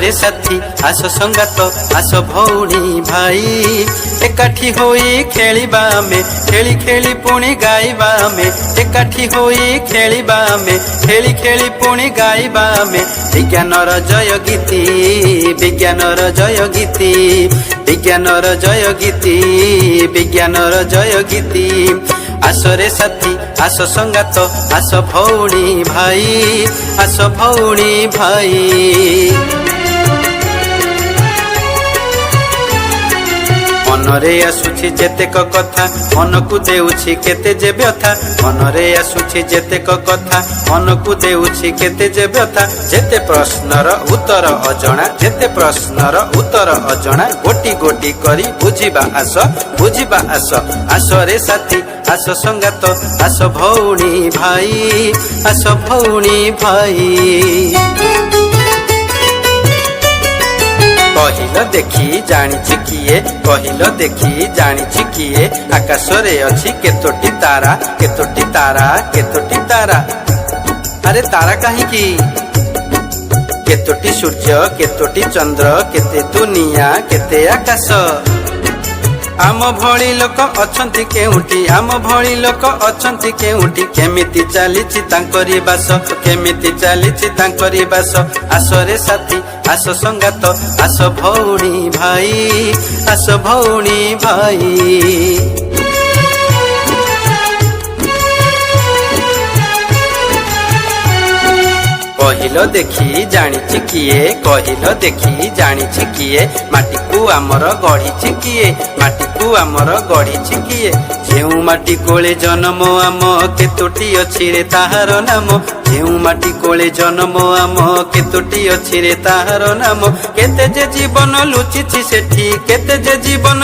रे साथी आस संगात आस भौणी भाई एकाठी होई खेलिबा में खेली खेली पुणी गाइबा में एकाठी होई खेलिबा में खेली खेली पुणी गाइबा में विज्ञानर जय गीति विज्ञानर जय गीति विज्ञानर जय गीति विज्ञानर जय गीति आस रे साथी आस संगात आस भौणी भाई आस भौणी भाई मनरे आसुछि जेतेक कथा मन को देउछि केते जे व्यथा मनरे आसुछि जेतेक कथा मन को देउछि केते जे व्यथा जेते प्रश्नर उत्तर अजणा जेते प्रश्नर उत्तर अजणा गोटी गोटी करी बुझिबा आस आस रे साथी आस संगात आस भौणी भाई आस भौणी भाई कहिल देखी जानिछि किए कहिल देखी जानिछि किए आकाश रे अछि केतोटी तारा केतोटी तारा केतोटी तारा अरे तारा कहीं की केतोटी सूर्य केतोटी चंद्र केते दुनिया केते आकाश आम भली लोक अछंती केउटी आम भली लोक अछंती केउटी केमिति चालिछि तांकरी बास केमिति चालिछि तांकरी बास आस रे साथी आस संगात आस भौणी भाई आस भौणी भाई कहिल देखी जानिछि किए कहिल देखी जानिछि किए माटी को आमर गढ़िछि किए माटी को आमर गढ़िछि किए जेउ माटी कोले जन्म आम केतोटी अछि रे ताहार नाम जेउ माटी कोले जन्म आम केतोटी अछि रे ताहार नाम केते जे जीवन लुचिछि सेठी केते जे जीवन